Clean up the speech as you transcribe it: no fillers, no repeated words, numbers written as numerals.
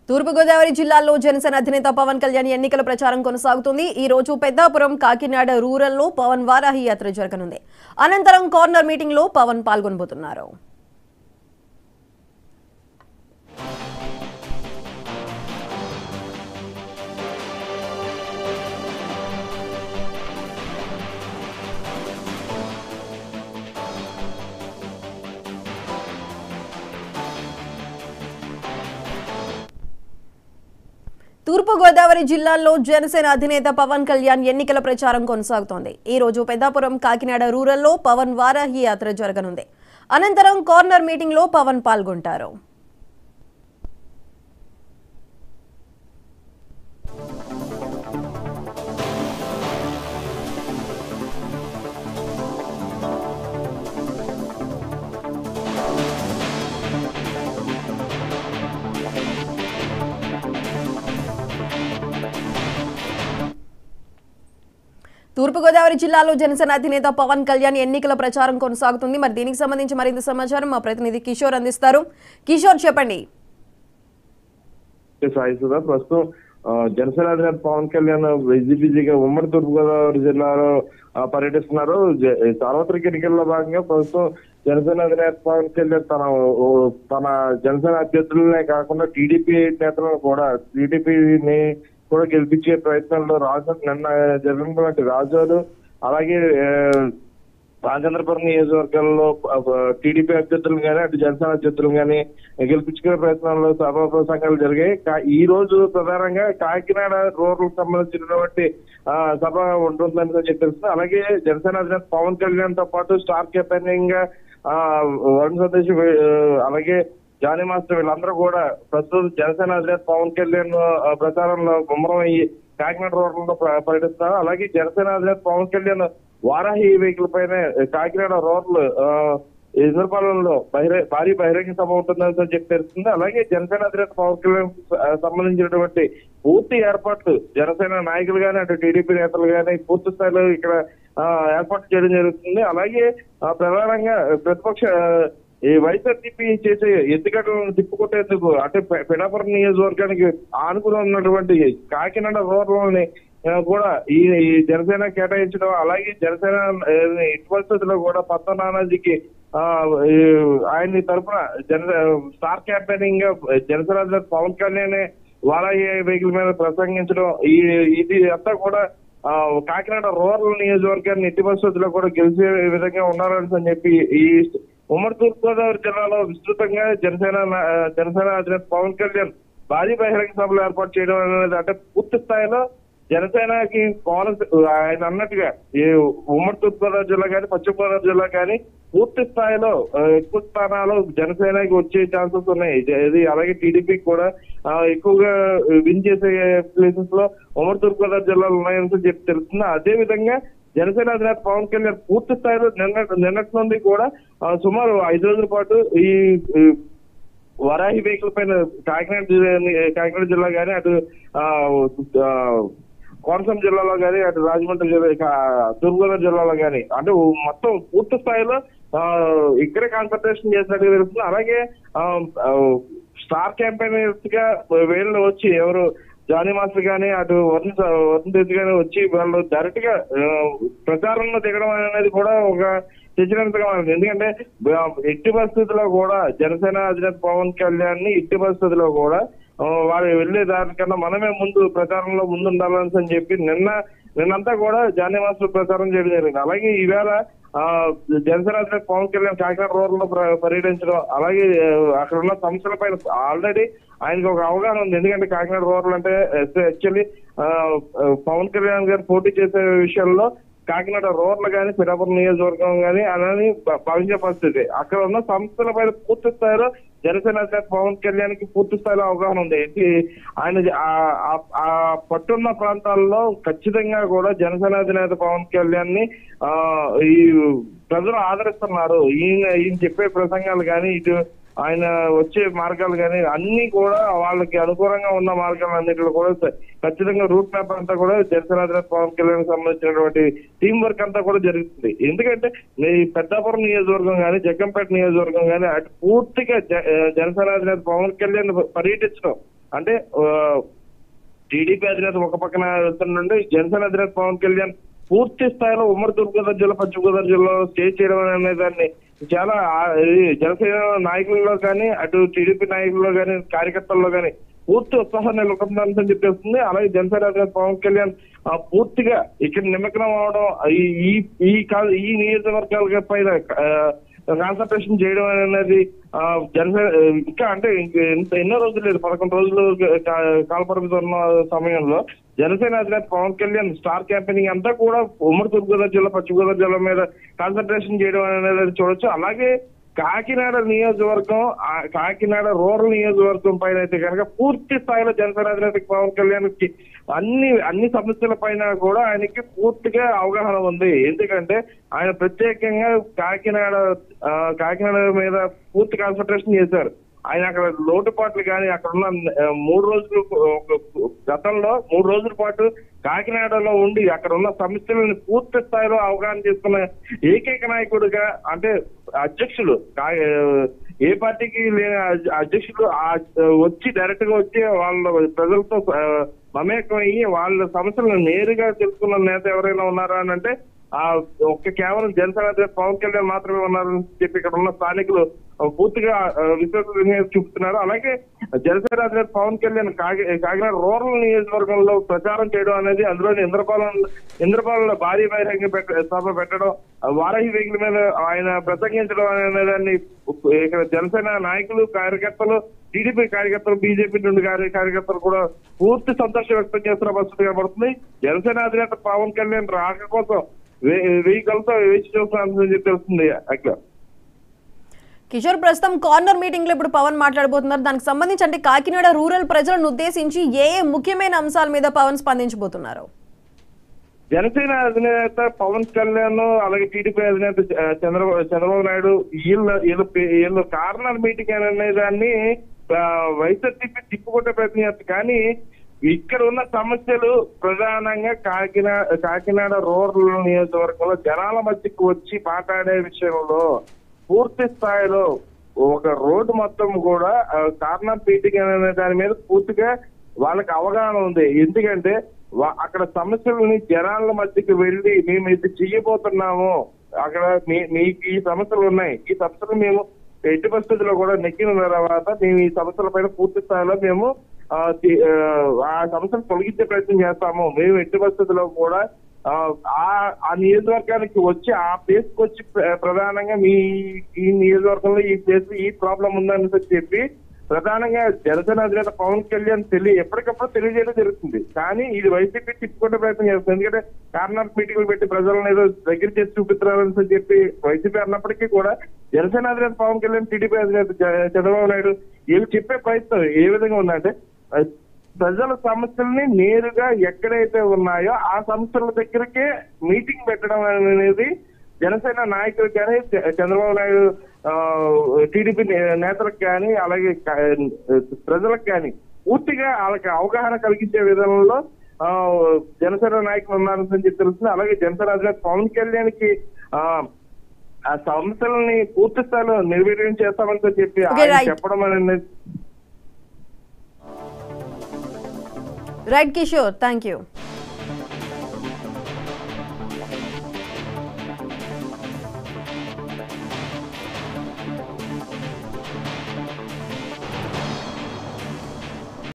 తూర్పుగోదావరి జిల్లాలో జనసేన అధినేత పవన్ కళ్యాణ్ ఎన్నికల ప్రచారం కొనసాగుతుంది. ఈ రోజు పెద్దాపురం, కాకినాడ రూరల్ లో పవన్ వారాహి యాత్ర జరగనుంది. అనంతరం కార్నర్ మీటింగ్ లో పవన్ పాల్గొనబోతున్నారు. తూర్పుగోదావరి జిల్లాలో జనసేన అధినేత పవన్ కళ్యాణ్ ఎన్నికల ప్రచారం కొనసాగుతోంది. ఈ రోజు పెద్దాపురం, కాకినాడ రూరల్ లో పవన్ వారాహి యాత్ర జరగనుంది. అనంతరం కార్నర్ మీటింగ్ లో పవన్ పాల్గొంటారు. తూర్పుగోదావరి జిల్లాలో జనసేన అధినేత పవన్ కళ్యాణ్ ఎన్నికల ప్రచారం కొనసాగుతుంది. మరి దీనికి సంబంధించి మరింత సమాచారం మా ప్రతినిధి కిషోర్ అందిస్తారు. కిషోర్, చెప్పండి. ప్రస్తుతం జనసేన అధినేత పవన్ కళ్యాణ్ బిజీగా ఉమ్మడి తూర్పుగోదావరి జిల్లాలో పర్యటిస్తున్నారు. సార్వత్రిక ఎన్నికల్లో భాగంగా ప్రస్తుతం జనసేన అధినేత పవన్ కళ్యాణ్ తన జనసేన అభ్యర్థులనే కాకుండా టీడీపీ నేతలను కూడా టీడీపీని కూడా గెలిపించే ప్రయత్నంలో నిన్న జరిగినటువంటి రాజోలు, అలాగే రాజేంద్రపురం నియోజకవర్గాల్లో టీడీపీ అభ్యర్థులు కానీ అటు జనసేన అభ్యర్థులు కానీ గెలిపించుకునే ప్రయత్నంలో సభా ప్రసంగాలు జరిగాయి. ఈ రోజు ప్రధానంగా కాకినాడ రూరల్ సంబంధించినటువంటి సభ ఉంటుందని చెప్పి తెలుస్తుంది. అలాగే జనసేన అధినేత పవన్ కళ్యాణ్ తో పాటు స్టార్ క్యాంపెయినింగ్ గా వరుణ్ సందేశ్, అలాగే జానీ మాస్టర్ వీళ్ళందరూ కూడా ప్రస్తుతం జనసేన అధినేత పవన్ కళ్యాణ్ ప్రచారంలో ముమ్మరం అయ్యి కాకినాడ రూరల్ లో పర్యటిస్తున్నారు. అలాగే జనసేన అధినేత పవన్ కళ్యాణ్ వారాహి వెహికల్ పైన కాకినాడ రూరల్ ఇంద్రపాలెంలో భారీ బహిరంగ సభ ఉంటుందని చెప్పి తెలుస్తుంది. అలాగే జనసేన అధినేత పవన్ కళ్యాణ్ సంబంధించినటువంటి పూర్తి ఏర్పాట్లు జనసేన నాయకులు గానీ అటు టీడీపీ నేతలు గానీ పూర్తి స్థాయిలో ఇక్కడ ఏర్పాటు చేయడం జరుగుతుంది. అలాగే ప్రధానంగా ప్రతిపక్ష ఈ వైఎస్ఆర్సీపీ చేసే ఎత్తుగడలను తిప్పుకొట్టేందుకు అటు పిఠాపురం నియోజకవర్గానికి ఆనుకుని ఉన్నటువంటి కాకినాడ రూరల్ని కూడా ఈ జనసేన కేటాయించడం, అలాగే జనసేన ఇటు పరిస్థితుల్లో కూడా పద్మ నానాజీకి ఆయన్ని తరఫున స్టార్ క్యాంపెయినింగ్ గా జనసేన అధినేత పవన్ కళ్యాణ్ వారాహి వెహికల్ మీద ప్రసంగించడం, ఇది అంతా కూడా కాకినాడ రూరల్ నియోజకవర్గాన్ని ఎట్టి పరిస్థితుల్లో కూడా గెలిచే విధంగా ఉన్నారని చెప్పి ఈ ఉమ్మడి తూర్పుగోదావరి జిల్లాలో విస్తృతంగా జనసేన అధినేత పవన్ కళ్యాణ్ భారీ బహిరంగ సభలు ఏర్పాటు చేయడం అనేది అంటే పూర్తి స్థాయిలో జనసేనకి ఆయన అన్నట్టుగా ఈ ఉమ్మడి తూర్పుగోదావరి జిల్లా కానీ పశ్చిమ గోదావరి జిల్లా కానీ పూర్తి స్థాయిలో ఎక్కువ స్థానాలు జనసేనకి వచ్చే ఛాన్సెస్ ఉన్నాయి. ఇది అలాగే టీడీపీకి కూడా ఎక్కువగా విన్ చేసే ప్లేసెస్ లో ఉమ్మడి తూర్పుగోదావరి జిల్లాలో ఉన్నాయని చెప్పి తెలుస్తుంది. అదే విధంగా జనసేన అధినేత పవన్ కళ్యాణ్ పూర్తి స్థాయిలో నిన్నటి నుండి కూడా సుమారు 5 రోజుల పాటు ఈ వరాహి వెహికల్ పైన కాకినాడ జిల్లా కానీ అటు కోనసీమ జిల్లాలో కానీ అటు రాజమండ్రి జిల్లా తూర్పుగోదావరి జిల్లాలో కానీ అంటే మొత్తం పూర్తి స్థాయిలో ఇక్కడే కాన్సన్ట్రేషన్ చేసినట్టుగా తెలుస్తుంది. అలాగే స్టార్ క్యాంపెయినర్స్ గా వీళ్ళు వచ్చి ఎవరు జానీ మాస్టర్ గానీ అటు వరుణ్ తేజ్ గానీ వచ్చి వాళ్ళు డైరెక్ట్ గా ప్రచారంలో దిగడం అనేది కూడా ఒక చర్చనీయాంశంగా ఉంది. ఎందుకంటే ఎట్టి పరిస్థితుల్లో కూడా జనసేన అధినేత పవన్ కళ్యాణ్ ని ఎట్టి పరిస్థితుల్లో కూడా వారు వెళ్లే దానికన్నా మనమే ముందు ప్రచారంలో ముందుండాలని చెప్పి నిన్నంతా కూడా జానీ మాస్టర్ ప్రచారం చేయడం జరిగింది. అలాగే ఈవేళ జనసేన అధినేత పవన్ కళ్యాణ్ కాకినాడ రూరల్ లో పర్యటించడం, అలాగే అక్కడ ఉన్న సమస్యల పైన ఆల్రెడీ ఆయనకు ఒక అవగాహన ఉంది. ఎందుకంటే కాకినాడ రూరల్ అంటే యాక్చువల్లీ పవన్ కళ్యాణ్ గారు పోటీ చేసే విషయంలో కాకినాడ రూరల్ కానీ పిఠాపురం నియోజకవర్గం కానీ అని భావించే పరిస్థితి. అక్కడ ఉన్న సంస్థల పైన పూర్తి స్థాయిలో జనసేన అధినేత పవన్ కళ్యాణ్ కి పూర్తి స్థాయిలో అవగాహన ఉంది. ఆయన ఆ పట్టున్న ప్రాంతాల్లో ఖచ్చితంగా కూడా జనసేన అధినేత పవన్ కళ్యాణ్ ని ఈ ప్రజలు ఆదరిస్తున్నారు. ఈయన చెప్పే ప్రసంగాలు కానీ ఇటు ఆయన వచ్చే మార్గాలు కానీ అన్ని కూడా వాళ్ళకి అనుకూలంగా ఉన్న మార్గాలన్నింటిలో కూడా ఖచ్చితంగా రూట్ మ్యాప్ అంతా కూడా జనసేన అధినేత పవన్ కళ్యాణ్ సంబంధించినటువంటి టీం వర్క్ అంతా కూడా జరుగుతుంది. ఎందుకంటే ఈ పెద్దాపురం నియోజకవర్గం కానీ జగ్గంపేట నియోజకవర్గం కానీ అటు పూర్తిగా జనసేన అధినేత పవన్ కళ్యాణ్ పర్యటించడం అంటే టీడీపీ అధినేత ఒక పక్కన వెళ్తుండే జనసేన అధినేత పవన్ కళ్యాణ్ పూర్తి స్థాయిలో ఉమ్మడి తూర్పుగోదావరి జిల్లా పశ్చిమ గోదావరి జిల్లాలో స్టే చేయడం అనే దాన్ని చాలా జనసేన నాయకుల్లో కానీ అటు టీడీపీ నాయకుల్లో కానీ కార్యకర్తల్లో కానీ పూర్తి ఉత్సాహాన్ని నెలకొందని చెప్పేస్తుంది. అలాగే జనసేన అధినేత పవన్ కళ్యాణ్ పూర్తిగా ఇక్కడ నిమగ్నం అవడం ఈ నియోజకవర్గాల పైన కాన్సన్ట్రేషన్ చేయడం అనేది జనసేన ఇంకా అంటే ఎన్నో రోజులు లేదు, 11 రోజులు కాలపరిమితి ఉన్న సమయంలో జనసేన అధినేత పవన్ కళ్యాణ్ స్టార్ క్యాంపెయినింగ్ అంతా కూడా ఉమ్మడి తూర్పుగోదావరి జిల్లా పశ్చిమ గోదావరి జిల్లా మీద కాన్సన్ట్రేషన్ చేయడం అనేది చూడొచ్చు. అలాగే కాకినాడ నియోజకవర్గం, కాకినాడ రూరల్ నియోజకవర్గం పైన అయితే కనుక పూర్తి స్థాయిలో జనసేన అధినేత పవన్ కళ్యాణ్ కి అన్ని సమస్యల పైన కూడా ఆయనకి పూర్తిగా అవగాహన ఉంది. ఎందుకంటే ఆయన ప్రత్యేకంగా కాకినాడ మీద పూర్తి కాన్సన్ట్రేషన్ చేశారు. ఆయన అక్కడ లోటుపాట్లు కానీ అక్కడ ఉన్న 3 రోజులు గతంలో 3 రోజుల పాటు కాకినాడలో ఉండి అక్కడ ఉన్న సమస్యలను పూర్తి స్థాయిలో అవగాహన చేసుకున్న ఏకైక నాయకుడిగా, అంటే అధ్యక్షులు ఏ పార్టీకి లేని అధ్యక్షులు వచ్చి డైరెక్ట్ గా వచ్చి వాళ్ళ ప్రజలతో మమేకం అయ్యి వాళ్ళ సమస్యలను నేరుగా తెలుసుకున్న నేత ఎవరైనా ఉన్నారా అని అంటే కేవలం జనసేన అధినేత పవన్ కళ్యాణ్ మాత్రమే ఉన్నారని చెప్పి ఇక్కడ ఉన్న స్థానికులు పూర్తిగా విశ్వాసం చూపుతున్నారు. అలాగే జనసేన అధినేత పవన్ కళ్యాణ్ కాకినాడ రూరల్ నియోజకవర్గంలో ప్రచారం చేయడం అనేది, అందులో ఇంద్రపాలలో భారీ బహిరంగ సభ పెట్టడం, వారాహి వెహికల్ మీద ఆయన ప్రసంగించడం అనే దాన్ని ఇక్కడ జనసేన నాయకులు, కార్యకర్తలు, టీడీపీ కార్యకర్తలు, బీజేపీ నుండి కార్యకర్తలు కూడా పూర్తి సంతోషం వ్యక్తం చేస్తున్న పరిస్థితి కనబడుతుంది. జనసేన అధినేత పవన్ కళ్యాణ్ రాక కోసం వెహికల్తో వేచి చూస్తున్నారని చెప్పి తెలుస్తుంది. అట్లా కిషోర్, ప్రస్తుతం కార్నర్ మీటింగ్ లో ఇప్పుడు పవన్ మాట్లాడబోతున్నారు. దానికి సంబంధించి అంటే కాకినాడ రూరల్ ప్రజలను ఉద్దేశించి ఏ ముఖ్యమైన అంశాల మీద పవన్ స్పందించబోతున్నారు? జనసేన అధినేత పవన్ కళ్యాణ్ అలాగే టీడీపీ అధినేత చంద్రబాబు నాయుడు వీళ్ళు కార్నర్ మీటింగ్ అనే దాన్ని వైఎస్ఆర్సీపీ తిప్పుకొట్టే ప్రయత్నం చేస్తారు. కానీ ఇక్కడ ఉన్న సమస్యలు ప్రధానంగా కాకినాడ రూరల్ నియోజకవర్గంలో జనాల మధ్యకు వచ్చి మాట్లాడే విషయంలో పూర్తి స్థాయిలో ఒక రోడ్డు మొత్తం కూడా కార్నర్ మీటింగ్ అనే దాని మీద పూర్తిగా వాళ్ళకి అవగాహన ఉంది. ఎందుకంటే అక్కడ సమస్యలని జనాల మధ్యకి వెళ్ళి మేము ఇది చెయ్యబోతున్నాము, అక్కడ మీకు ఈ సమస్యలు ఉన్నాయి, ఈ సమస్యలు మేము ఎట్టి పరిస్థితుల్లో కూడా నెక్కిన తర్వాత మేము ఈ సమస్యల పైన పూర్తి స్థాయిలో మేము ఆ సమస్యను తొలగించే ప్రయత్నం చేస్తాము. మేము ఎట్టి పరిస్థితుల్లో కూడా ఆ నియోజకవర్గానికి వచ్చి ఆ ప్లేస్ కి వచ్చి ప్రధానంగా ఈ నియోజకవర్గంలో ఈ ప్లేస్ ఈ ప్రాబ్లం ఉందని చెప్పి ప్రధానంగా జనసేన అధినేత పవన్ కళ్యాణ్ ఎప్పటికప్పుడు తెలియజేయడం జరుగుతుంది. కానీ ఇది వైసీపీ తిప్పుకునే ప్రయత్నం చేస్తుంది. ఎందుకంటే కార్నర్ మీటింగ్లు పెట్టి ప్రజలను ఏదో దగ్గర చేసి చూపిస్తున్నారని చెప్పి వైసీపీ అన్నప్పటికీ కూడా జనసేన అధినేత పవన్ కళ్యాణ్, టీడీపీ అధినేత చంద్రబాబు నాయుడు వీళ్ళు చెప్పే ప్రయత్నం ఏ విధంగా ఉందంటే ప్రజల సమస్యల్ని నేరుగా ఎక్కడైతే ఉన్నాయో ఆ సమస్యల దగ్గరికే మీటింగ్ పెట్టడం అనేది జనసేన నాయకులకు కానీ, చంద్రబాబు నాయుడు టీడీపీ నేతలకు కానీ, అలాగే ప్రజలకు కానీ పూర్తిగా వాళ్ళకి అవగాహన కలిగించే విధానంలో జనసేన నాయకులు ఉన్నారని చెప్పి తెలుస్తుంది. అలాగే జనసేన అధినేత పవన్ కళ్యాణ్ కి ఆ సమస్యలని పూర్తి స్థాయిలో నిర్వీర్యం చేస్తామని చెప్పి చెప్పడం అనేది. Right Kishore, thank you.